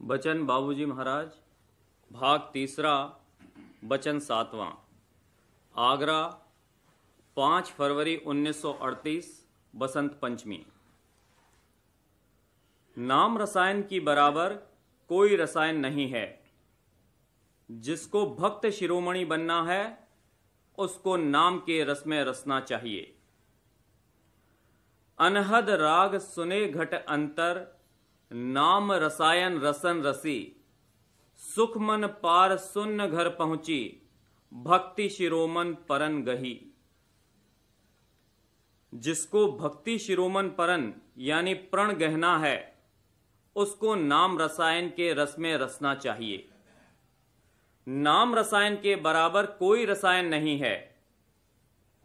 बचन बाबूजी महाराज, भाग तीसरा, बचन सातवां। आगरा, 5 फरवरी 1938, बसंत पंचमी। नाम रसायन की बराबर कोई रसायन नहीं है। जिसको भक्त शिरोमणि बनना है उसको नाम के रस में रसना चाहिए। अनहद राग सुने घट अंतर, नाम रसायन रसन रसी। सुख मन पार सुन्न घर पहुंची, भक्ति शिरोमन परन गही। जिसको भक्ति शिरोमन परन यानी प्रण गहना है उसको नाम रसायन के रस में रसना चाहिए। नाम रसायन के बराबर कोई रसायन नहीं है।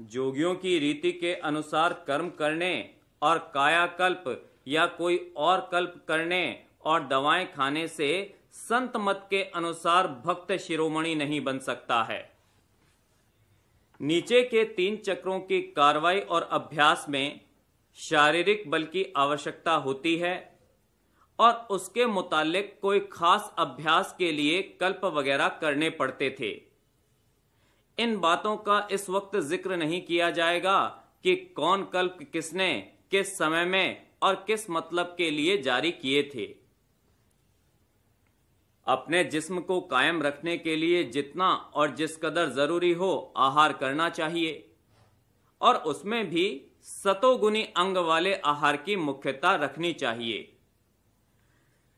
जोगियों की रीति के अनुसार कर्म करने और कायाकल्प या कोई और कल्प करने और दवाएं खाने से संत मत के अनुसार भक्त शिरोमणि नहीं बन सकता है। नीचे के 3 चक्रों की कार्रवाई और अभ्यास में शारीरिक बल की आवश्यकता होती है और उसके मुतालिक कोई खास अभ्यास के लिए कल्प वगैरह करने पड़ते थे। इन बातों का इस वक्त जिक्र नहीं किया जाएगा कि कौन कल्प किसने किस समय में और किस मतलब के लिए जारी किए थे। अपने जिस्म को कायम रखने के लिए जितना और जिस कदर जरूरी हो आहार करना चाहिए और उसमें भी सतोगुनी अंग वाले आहार की मुख्यता रखनी चाहिए।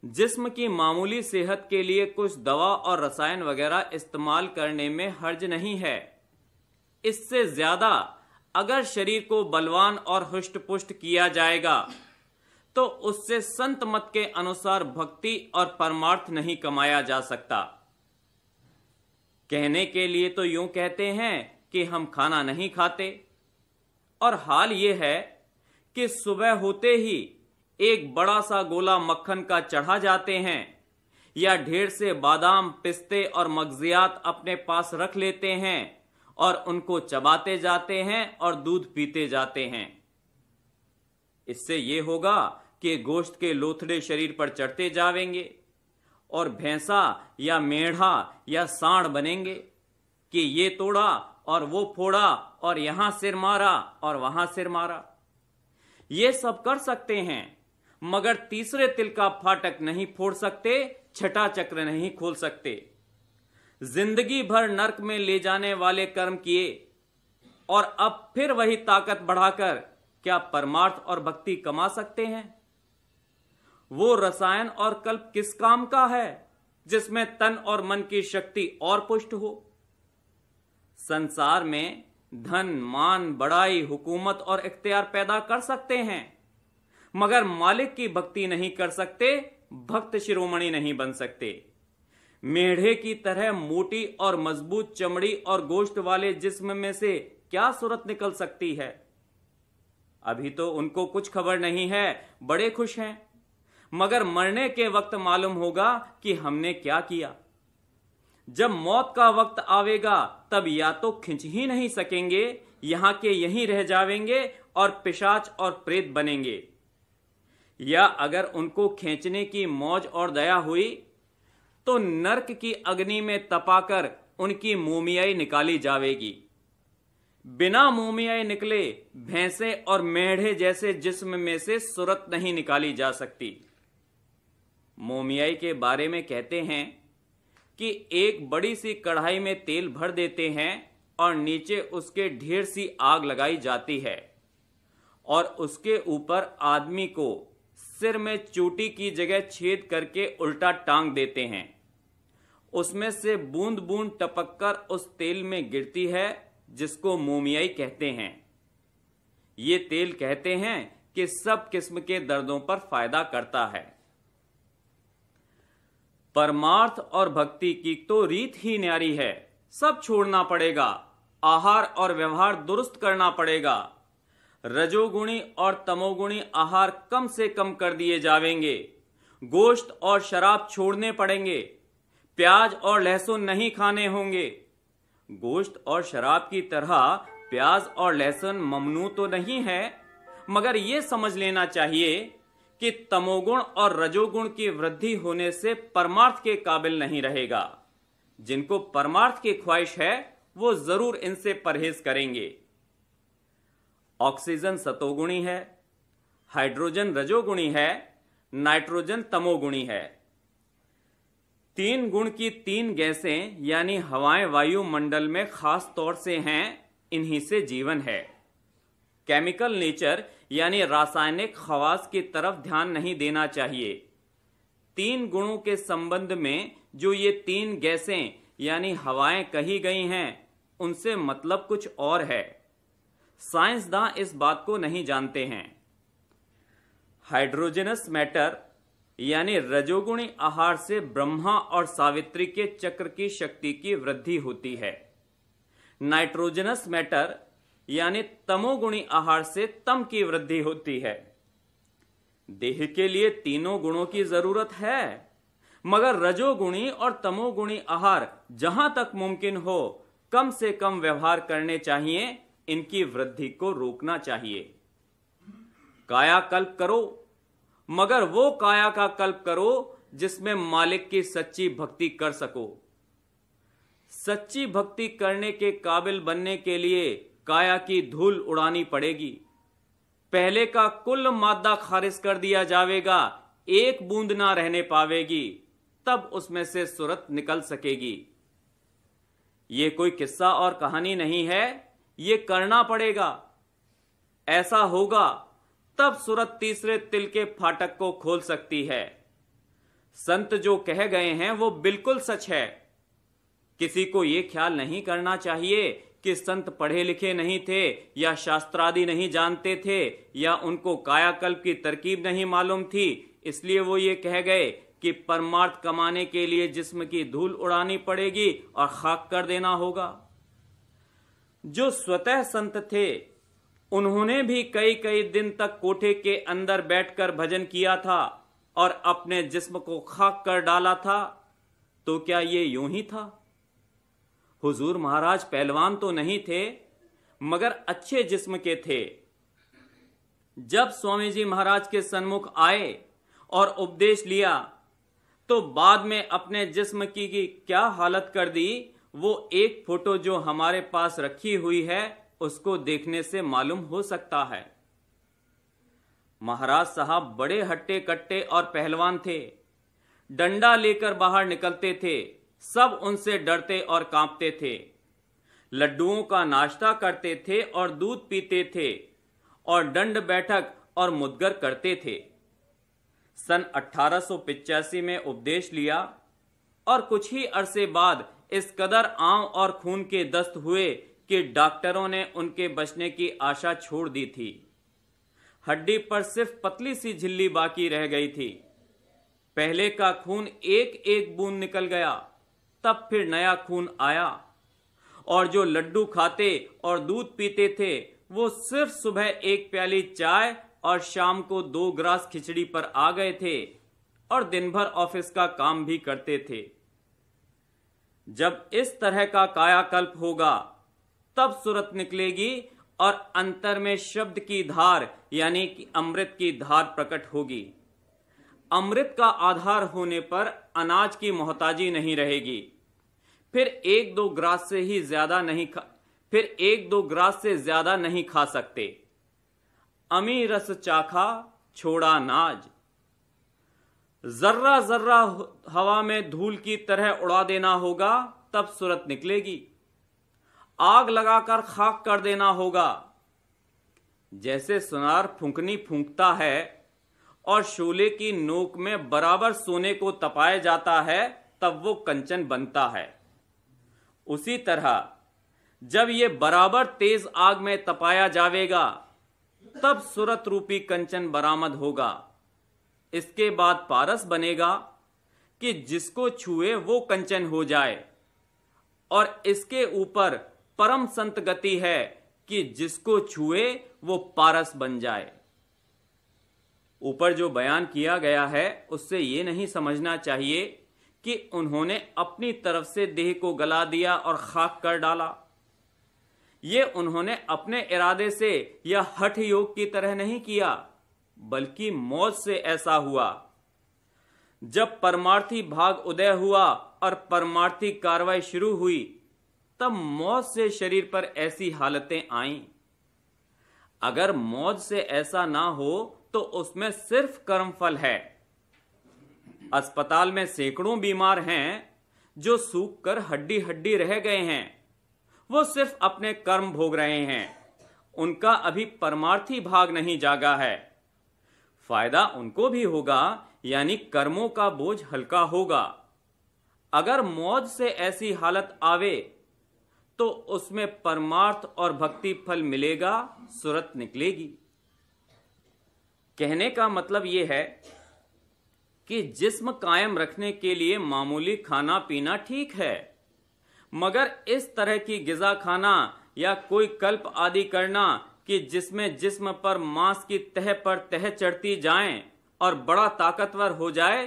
जिस्म की मामूली सेहत के लिए कुछ दवा और रसायन वगैरह इस्तेमाल करने में हर्ज नहीं है। इससे ज्यादा अगर शरीर को बलवान और हुष्ट पुष्ट किया जाएगा तो उससे संत मत के अनुसार भक्ति और परमार्थ नहीं कमाया जा सकता। कहने के लिए तो यूं कहते हैं कि हम खाना नहीं खाते, और हाल यह है कि सुबह होते ही एक बड़ा सा गोला मक्खन का चढ़ा जाते हैं या ढेर से बादाम, पिस्ते और मगजियात अपने पास रख लेते हैं और उनको चबाते जाते हैं और दूध पीते जाते हैं। इससे यह होगा कि गोश्त के लोथड़े शरीर पर चढ़ते जावेंगे और भैंसा या मेढ़ा या सांड बनेंगे कि ये तोड़ा और वो फोड़ा और यहां सिर मारा और वहां सिर मारा। ये सब कर सकते हैं मगर तीसरे तिल का फाटक नहीं फोड़ सकते, छठा चक्र नहीं खोल सकते। जिंदगी भर नरक में ले जाने वाले कर्म किए और अब फिर वही ताकत बढ़ाकर क्या परमार्थ और भक्ति कमा सकते हैं? वो रसायन और कल्प किस काम का है जिसमें तन और मन की शक्ति और पुष्ट हो? संसार में धन, मान, बड़ाई, हुकूमत और इख्तियार पैदा कर सकते हैं मगर मालिक की भक्ति नहीं कर सकते, भक्त शिरोमणि नहीं बन सकते। मेढ़े की तरह मोटी और मजबूत चमड़ी और गोश्त वाले जिस्म में से क्या सूरत निकल सकती है? अभी तो उनको कुछ खबर नहीं है, बड़े खुश हैं, मगर मरने के वक्त मालूम होगा कि हमने क्या किया। जब मौत का वक्त आवेगा तब या तो खिंच ही नहीं सकेंगे, यहां के यहीं रह जावेंगे और पिशाच और प्रेत बनेंगे, या अगर उनको खींचने की मौज और दया हुई तो नरक की अग्नि में तपाकर उनकी मोमियाई निकाली जावेगी। बिना मोमियाई निकले भैंसे और मेढ़े जैसे जिस्म में से सूरत नहीं निकाली जा सकती। मोमियाई के बारे में कहते हैं कि एक बड़ी सी कढ़ाई में तेल भर देते हैं और नीचे उसके ढेर सी आग लगाई जाती है और उसके ऊपर आदमी को सिर में चोटी की जगह छेद करके उल्टा टांग देते हैं। उसमें से बूंद बूंद टपककर उस तेल में गिरती है जिसको मोमियाई कहते हैं। ये तेल कहते हैं कि सब किस्म के दर्दों पर फायदा करता है। परमार्थ और भक्ति की तो रीत ही न्यारी है। सब छोड़ना पड़ेगा, आहार और व्यवहार दुरुस्त करना पड़ेगा। रजोगुणी और तमोगुणी आहार कम से कम कर दिए जावेंगे। गोश्त और शराब छोड़ने पड़ेंगे। प्याज और लहसुन नहीं खाने होंगे। गोश्त और शराब की तरह प्याज और लहसुन ममनू तो नहीं है, मगर यह समझ लेना चाहिए कि तमोगुण और रजोगुण की वृद्धि होने से परमार्थ के काबिल नहीं रहेगा। जिनको परमार्थ की ख्वाहिश है वो जरूर इनसे परहेज करेंगे। ऑक्सीजन सतोगुणी है, हाइड्रोजन रजोगुणी है, नाइट्रोजन तमोगुणी है। 3 गुण की 3 गैसें यानी हवाएं वायुमंडल में खास तौर से हैं, इन्हीं से जीवन है। केमिकल नेचर यानी रासायनिक खवास की तरफ ध्यान नहीं देना चाहिए। 3 गुणों के संबंध में जो ये 3 गैसें यानी हवाएं कही गई हैं, उनसे मतलब कुछ और है। साइंसदां इस बात को नहीं जानते हैं। हाइड्रोजनस मैटर यानी रजोगुणी आहार से ब्रह्मा और सावित्री के चक्र की शक्ति की वृद्धि होती है। नाइट्रोजनस मैटर यानी तमोगुणी आहार से तम की वृद्धि होती है। देह के लिए तीनों गुणों की जरूरत है, मगर रजोगुणी और तमोगुणी आहार जहां तक मुमकिन हो कम से कम व्यवहार करने चाहिए। इनकी वृद्धि को रोकना चाहिए। कायाकल्प करो, मगर वो काया का कल्प करो जिसमें मालिक की सच्ची भक्ति कर सको। सच्ची भक्ति करने के काबिल बनने के लिए काया की धूल उड़ानी पड़ेगी। पहले का कुल मादा खारिज कर दिया जाएगा, एक बूंद ना रहने पावेगी, तब उसमें से सूरत निकल सकेगी। ये कोई किस्सा और कहानी नहीं है, ये करना पड़ेगा। ऐसा होगा तब सूरत तीसरे तिल के फाटक को खोल सकती है। संत जो कह गए हैं वो बिल्कुल सच है। किसी को ये ख्याल नहीं करना चाहिए कि संत पढ़े लिखे नहीं थे या शास्त्रादि नहीं जानते थे या उनको कायाकल्प की तरकीब नहीं मालूम थी, इसलिए वो ये कह गए कि परमार्थ कमाने के लिए जिस्म की धूल उड़ानी पड़ेगी और खाक कर देना होगा। जो स्वतः संत थे उन्होंने भी कई कई दिन तक कोठे के अंदर बैठकर भजन किया था और अपने जिस्म को खाक कर डाला था। तो क्या ये यूं ही था? हुजूर महाराज पहलवान तो नहीं थे, मगर अच्छे जिस्म के थे। जब स्वामी जी महाराज के सन्मुख आए और उपदेश लिया तो बाद में अपने जिस्म की क्या हालत कर दी, वो एक फोटो जो हमारे पास रखी हुई है उसको देखने से मालूम हो सकता है। महाराज साहब बड़े हट्टे कट्टे और पहलवान थे। डंडा लेकर बाहर निकलते थे, सब उनसे डरते और कांपते थे। लड्डुओं का नाश्ता करते थे और दूध पीते थे और दंड बैठक और मुदगर करते थे। सन 1885 में उपदेश लिया और कुछ ही अरसे बाद इस कदर आंव और खून के दस्त हुए कि डॉक्टरों ने उनके बचने की आशा छोड़ दी थी। हड्डी पर सिर्फ पतली सी झिल्ली बाकी रह गई थी। पहले का खून एक एक बूंद निकल गया, तब फिर नया खून आया। और जो लड्डू खाते और दूध पीते थे वो सिर्फ सुबह 1 प्याली चाय और शाम को 2 ग्रास खिचड़ी पर आ गए थे और दिन भर ऑफिस का काम भी करते थे। जब इस तरह का कायाकल्प होगा तब सूरत निकलेगी और अंतर में शब्द की धार यानी कि अमृत की धार प्रकट होगी। अमृत का आधार होने पर अनाज की मोहताजी नहीं रहेगी। फिर 1-2 ग्रास से ज्यादा नहीं खा सकते। अमी रस चाखा छोड़ा नाज। जर्रा जर्रा हवा में धूल की तरह उड़ा देना होगा, तब सूरत निकलेगी। आग लगाकर खाक कर देना होगा। जैसे सुनार फूंकनी फूंकता है और शोले की नोक में बराबर सोने को तपाया जाता है, तब वो कंचन बनता है। उसी तरह जब ये बराबर तेज आग में तपाया जाएगा तब सूरत रूपी कंचन बरामद होगा। इसके बाद पारस बनेगा कि जिसको छुए वो कंचन हो जाए, और इसके ऊपर परम संत गति है कि जिसको छुए वो पारस बन जाए। ऊपर जो बयान किया गया है उससे ये नहीं समझना चाहिए कि उन्होंने अपनी तरफ से देह को गला दिया और खाक कर डाला। ये उन्होंने अपने इरादे से या हठ योग की तरह नहीं किया, बल्कि मौज से ऐसा हुआ। जब परमार्थी भाग उदय हुआ और परमार्थी कार्रवाई शुरू हुई, तब मौज से शरीर पर ऐसी हालतें आईं। अगर मौज से ऐसा ना हो तो उसमें सिर्फ कर्मफल है। अस्पताल में सैकड़ों बीमार हैं जो सूख कर हड्डी हड्डी रह गए हैं। वो सिर्फ अपने कर्म भोग रहे हैं, उनका अभी परमार्थी भाग नहीं जागा है। फायदा उनको भी होगा, यानी कर्मों का बोझ हल्का होगा। अगर मौज से ऐसी हालत आवे तो उसमें परमार्थ और भक्ति फल मिलेगा, सुरत निकलेगी। कहने का मतलब यह है कि जिस्म कायम रखने के लिए मामूली खाना पीना ठीक है, मगर इस तरह की गिजा खाना या कोई कल्प आदि करना कि जिसमें जिस्म पर मांस की तह पर तह चढ़ती जाएं और बड़ा ताकतवर हो जाए,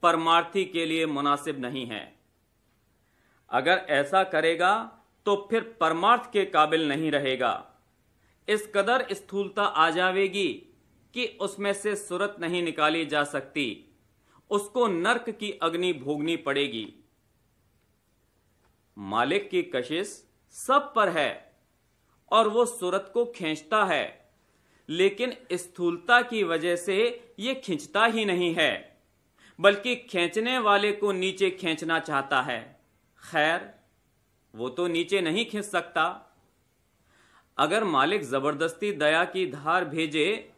परमार्थी के लिए मुनासिब नहीं है। अगर ऐसा करेगा तो फिर परमार्थ के काबिल नहीं रहेगा। इस कदर स्थूलता आ जाएगी कि उसमें से सुरत नहीं निकाली जा सकती, उसको नर्क की अग्नि भोगनी पड़ेगी। मालिक की कशिश सब पर है और वो सुरत को खींचता है, लेकिन स्थूलता की वजह से ये खींचता ही नहीं है, बल्कि खींचने वाले को नीचे खींचना चाहता है। खैर, वो तो नीचे नहीं खींच सकता। अगर मालिक जबरदस्ती दया की धार भेजे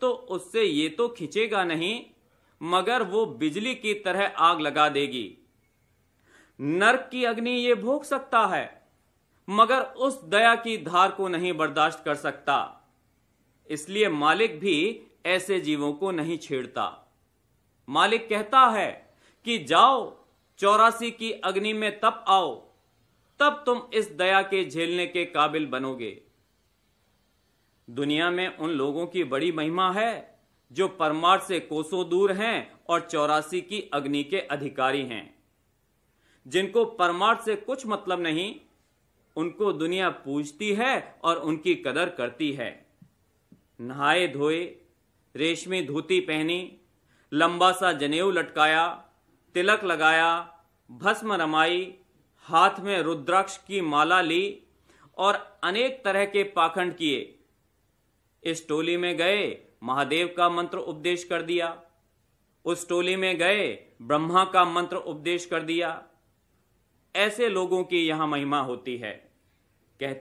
तो उससे ये तो खींचेगा नहीं, मगर वो बिजली की तरह आग लगा देगी। नरक की अग्नि ये भोग सकता है, मगर उस दया की धार को नहीं बर्दाश्त कर सकता। इसलिए मालिक भी ऐसे जीवों को नहीं छेड़ता। मालिक कहता है कि जाओ 84 की अग्नि में तप आओ, तब तुम इस दया के झेलने के काबिल बनोगे। दुनिया में उन लोगों की बड़ी महिमा है जो परमार्थ से कोसों दूर हैं और 84 की अग्नि के अधिकारी हैं। जिनको परमार्थ से कुछ मतलब नहीं, उनको दुनिया पूजती है और उनकी कदर करती है। नहाए धोए, रेशमी धोती पहनी, लंबा सा जनेऊ लटकाया, तिलक लगाया, भस्म रमाई, हाथ में रुद्राक्ष की माला ली और अनेक तरह के पाखंड किए। इस टोली में गए, महादेव का मंत्र उपदेश कर दिया। उस टोली में गए, ब्रह्मा का मंत्र उपदेश कर दिया। ऐसे लोगों की यहां महिमा होती है। कहते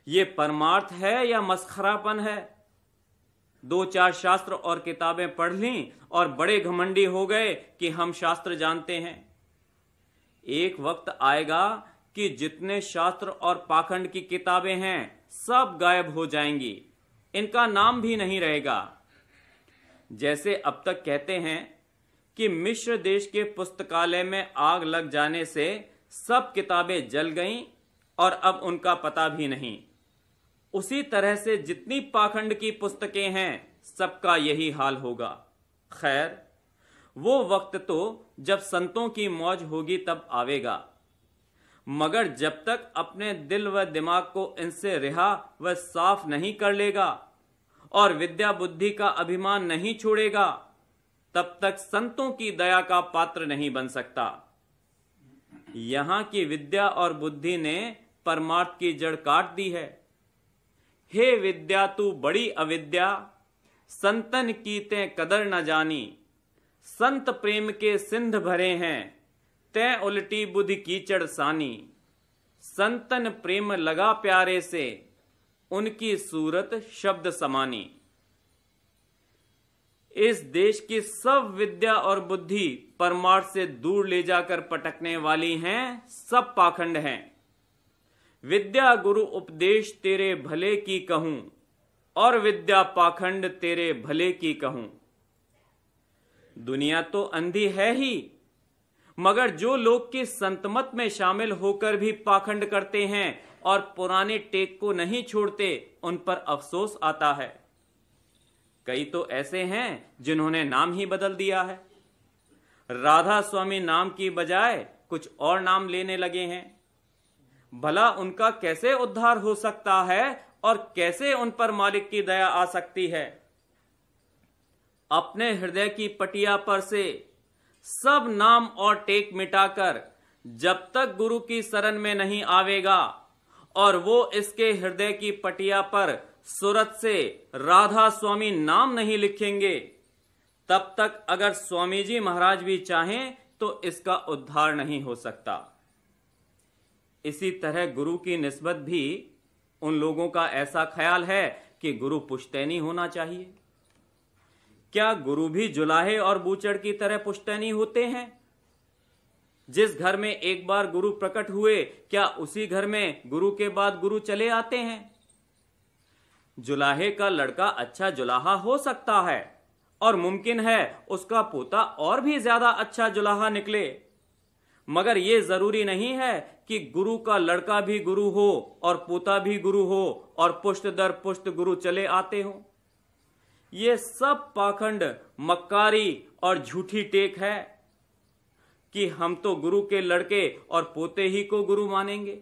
ये परमार्थ है या मस्खरापन है? 2-4 शास्त्र और किताबें पढ़ लीं और बड़े घमंडी हो गए कि हम शास्त्र जानते हैं। एक वक्त आएगा कि जितने शास्त्र और पाखंड की किताबें हैं सब गायब हो जाएंगी, इनका नाम भी नहीं रहेगा। जैसे अब तक कहते हैं कि मिस्र देश के पुस्तकालय में आग लग जाने से सब किताबें जल गईं और अब उनका पता भी नहीं, उसी तरह से जितनी पाखंड की पुस्तकें हैं सबका यही हाल होगा। खैर, वो वक्त तो जब संतों की मौज होगी तब आवेगा, मगर जब तक अपने दिल व दिमाग को इनसे रिहा व साफ नहीं कर लेगा और विद्या बुद्धि का अभिमान नहीं छोड़ेगा, तब तक संतों की दया का पात्र नहीं बन सकता। यहां की विद्या और बुद्धि ने परमार्थ की जड़ काट दी है। हे विद्या तू बड़ी अविद्या, संतन की ते कदर न जानी। संत प्रेम के सिंध भरे हैं, तै उल्टी बुद्धि कीचड़ सानी। संतन प्रेम लगा प्यारे से, उनकी सूरत शब्द समानी। इस देश की सब विद्या और बुद्धि परमार्थ से दूर ले जाकर पटकने वाली हैं, सब पाखंड हैं। विद्या गुरु उपदेश तेरे भले की कहूं, और विद्या पाखंड तेरे भले की कहूं। दुनिया तो अंधी है ही, मगर जो लोग की संतमत में शामिल होकर भी पाखंड करते हैं और पुराने टेक को नहीं छोड़ते, उन पर अफसोस आता है। कई तो ऐसे हैं जिन्होंने नाम ही बदल दिया है। राधा स्वामी नाम की बजाय कुछ और नाम लेने लगे हैं। भला उनका कैसे उद्धार हो सकता है और कैसे उन पर मालिक की दया आ सकती है? अपने हृदय की पटिया पर से सब नाम और टेक मिटाकर जब तक गुरु की शरण में नहीं आवेगा और वो इसके हृदय की पटिया पर सूरत से राधा स्वामी नाम नहीं लिखेंगे, तब तक अगर स्वामी जी महाराज भी चाहें तो इसका उद्धार नहीं हो सकता। इसी तरह गुरु की निस्बत भी उन लोगों का ऐसा ख्याल है कि गुरु पुश्तैनी होना चाहिए। क्या गुरु भी जुलाहे और बूचड़ की तरह पुश्तैनी होते हैं? जिस घर में एक बार गुरु प्रकट हुए, क्या उसी घर में गुरु के बाद गुरु चले आते हैं? जुलाहे का लड़का अच्छा जुलाहा हो सकता है और मुमकिन है उसका पोता और भी ज्यादा अच्छा जुलाहा निकले, मगर यह जरूरी नहीं है कि गुरु का लड़का भी गुरु हो और पोता भी गुरु हो और पुष्ट दर पुष्ट गुरु चले आते हो। ये सब पाखंड, मक्कारी और झूठी टेक है कि हम तो गुरु के लड़के और पोते ही को गुरु मानेंगे।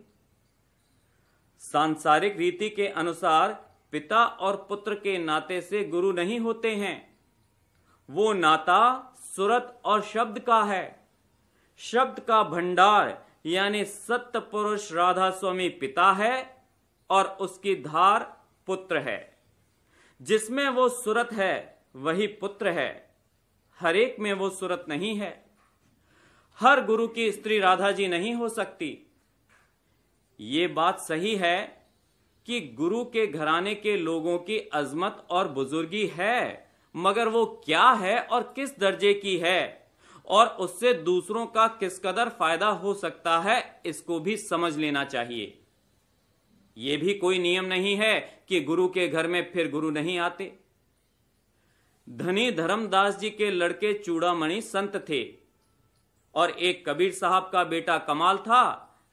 सांसारिक रीति के अनुसार पिता और पुत्र के नाते से गुरु नहीं होते हैं। वो नाता सुरत और शब्द का है। शब्द का भंडार यानी सत्य पुरुष राधा स्वामी पिता है और उसकी धार पुत्र है। जिसमें वो सुरत है वही पुत्र है, हर एक में वो सुरत नहीं है। हर गुरु की स्त्री राधा जी नहीं हो सकती। ये बात सही है कि गुरु के घराने के लोगों की अजमत और बुजुर्गी है, मगर वो क्या है और किस दर्जे की है और उससे दूसरों का किस कदर फायदा हो सकता है, इसको भी समझ लेना चाहिए। ये भी कोई नियम नहीं है कि गुरु के घर में फिर गुरु नहीं आते। धनी धर्मदास जी के लड़के चूड़ामणि संत थे और एक कबीर साहब का बेटा कमाल था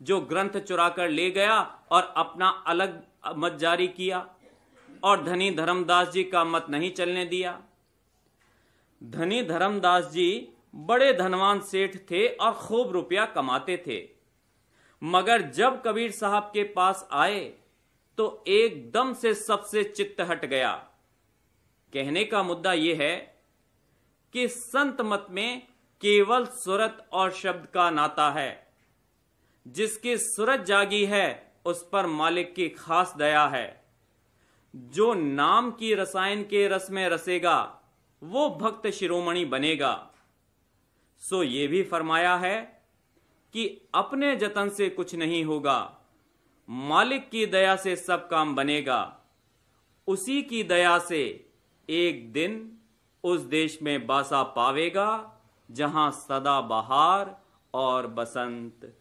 जो ग्रंथ चुराकर ले गया और अपना अलग मत जारी किया और धनी धर्मदास जी का मत नहीं चलने दिया। धनी धर्मदास जी बड़े धनवान सेठ थे और खूब रुपया कमाते थे, मगर जब कबीर साहब के पास आए तो एकदम से सबसे चित्त हट गया। कहने का मुद्दा यह है कि संत मत में केवल सुरत और शब्द का नाता है। जिसकी सुरत जागी है उस पर मालिक की खास दया है। जो नाम की रसायन के रस में रसेगा वो भक्त शिरोमणि बनेगा। सो ये भी फरमाया है कि अपने जतन से कुछ नहीं होगा, मालिक की दया से सब काम बनेगा। उसी की दया से एक दिन उस देश में बासा पावेगा जहां सदा बहार और बसंत